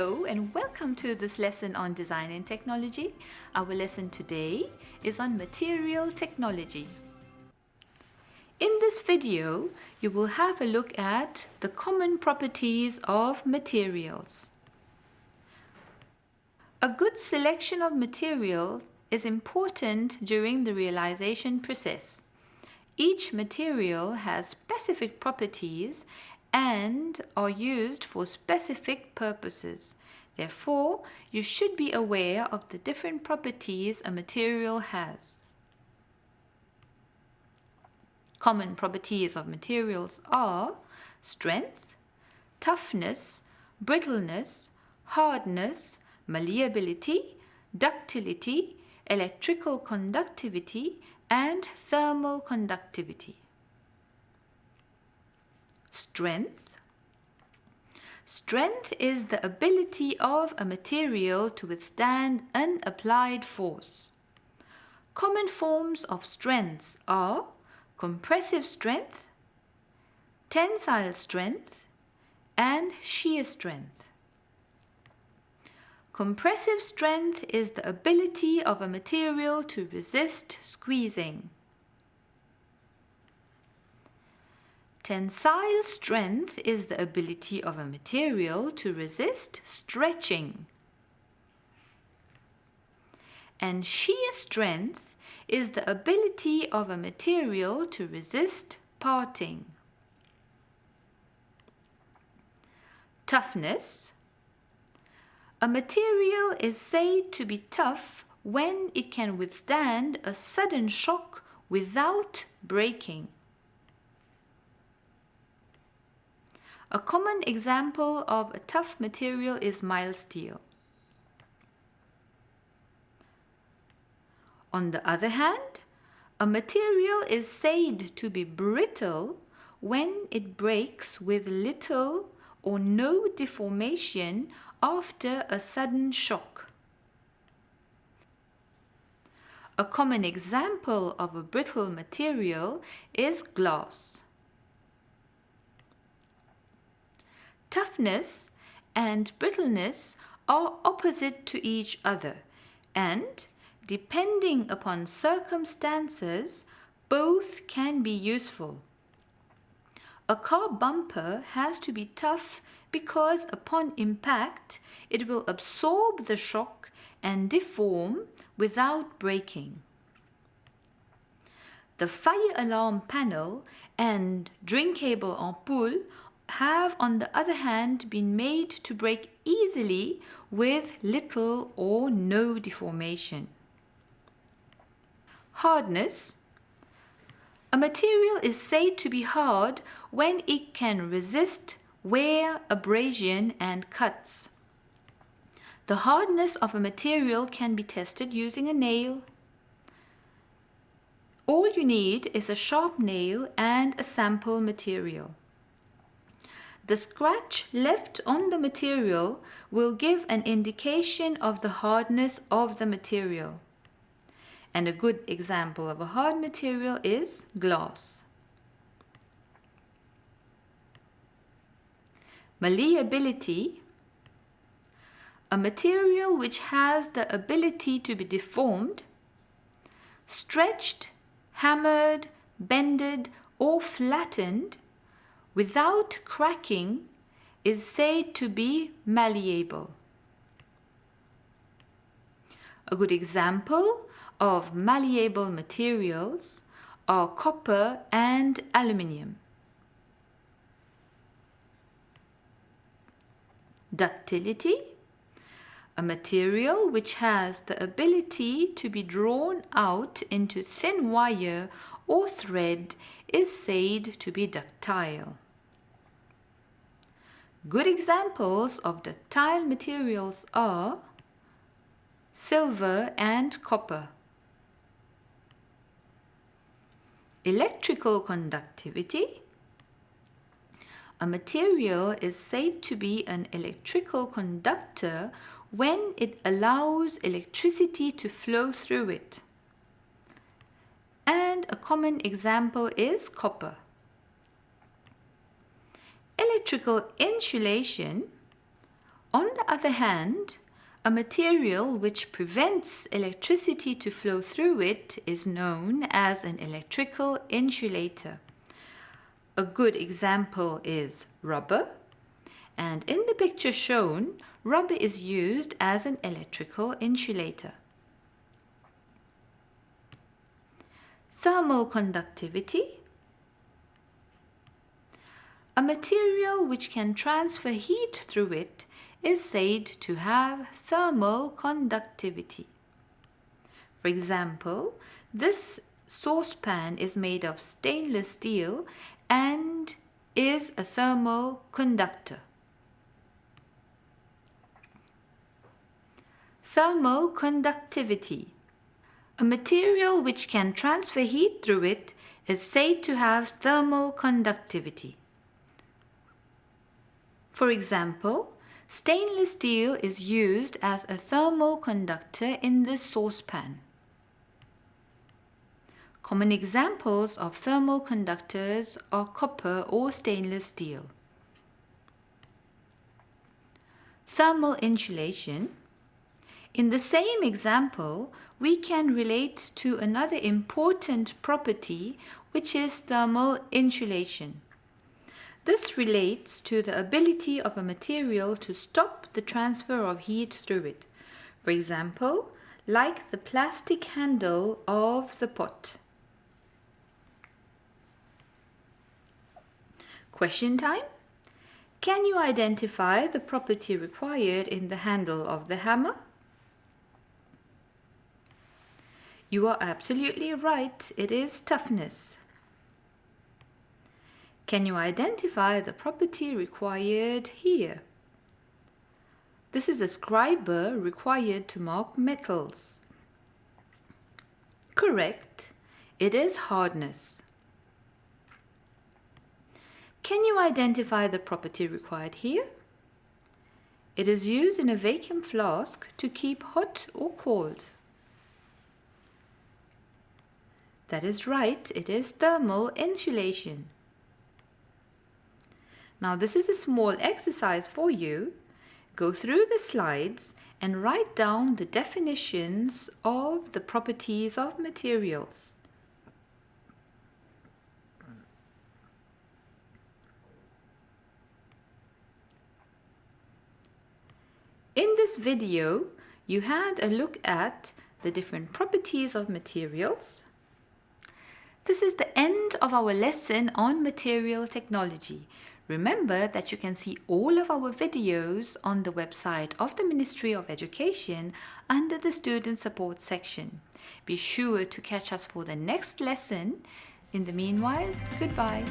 Hello and welcome to this lesson on design and technology. Our lesson today is on material technology. In this video, you will have a look at the common properties of materials. A good selection of material is important during the realization process. Each material has specific properties and are used for specific purposes. Therefore, you should be aware of the different properties a material has. Common properties of materials are strength, toughness, brittleness, hardness, malleability, ductility, electrical conductivity, and thermal conductivity. Strength. Strength is the ability of a material to withstand an applied force. Common forms of strengths are compressive strength, tensile strength, and shear strength. Compressive strength is the ability of a material to resist squeezing. Tensile strength is the ability of a material to resist stretching. And shear strength is the ability of a material to resist parting. Toughness. A material is said to be tough when it can withstand a sudden shock without breaking. A common example of a tough material is mild steel. On the other hand, a material is said to be brittle when it breaks with little or no deformation after a sudden shock. A common example of a brittle material is glass. Toughness and brittleness are opposite to each other, and depending upon circumstances, both can be useful. A car bumper has to be tough because upon impact, it will absorb the shock and deform without breaking. The fire alarm panel and drinkable ampoule have, on the other hand, been made to break easily with little or no deformation. Hardness. A material is said to be hard when it can resist wear, abrasion, and cuts. The hardness of a material can be tested using a nail. All you need is a sharp nail and a sample material. The scratch left on the material will give an indication of the hardness of the material. And a good example of a hard material is glass. Malleability. A material which has the ability to be deformed, stretched, hammered, bended, or flattened without cracking is said to be malleable. A good example of malleable materials are copper and aluminium. Ductility. A material which has the ability to be drawn out into thin wire or thread is said to be ductile. Good examples of ductile materials are silver and copper. Electrical conductivity. A material is said to be an electrical conductor when it allows electricity to flow through it. And a common example is copper. Electrical insulation On the other hand, a material which prevents electricity to flow through it is known as an electrical insulator. A good example is rubber, and in the picture shown, rubber is used as an electrical insulator. Thermal conductivity. A material which can transfer heat through it is said to have thermal conductivity. For example, this saucepan is made of stainless steel and is a thermal conductor. Thermal conductivity. A material which can transfer heat through it is said to have thermal conductivity. For example, stainless steel is used as a thermal conductor in this saucepan. Common examples of thermal conductors are copper or stainless steel. Thermal insulation. In the same example, we can relate to another important property, which is thermal insulation. This relates to the ability of a material to stop the transfer of heat through it. For example, like the plastic handle of the pot. Question time. Can you identify the property required in the handle of the hammer? You are absolutely right, it is toughness. Can you identify the property required here? This is a scriber required to mark metals. Correct, it is hardness. Can you identify the property required here? It is used in a vacuum flask to keep hot or cold. That is right, it is thermal insulation. Now this is a small exercise for you. Go through the slides and write down the definitions of the properties of materials. In this video, you had a look at the different properties of materials. This is the end of our lesson on material technology. Remember that you can see all of our videos on the website of the Ministry of Education under the Student Support section. Be sure to catch us for the next lesson. In the meanwhile, goodbye.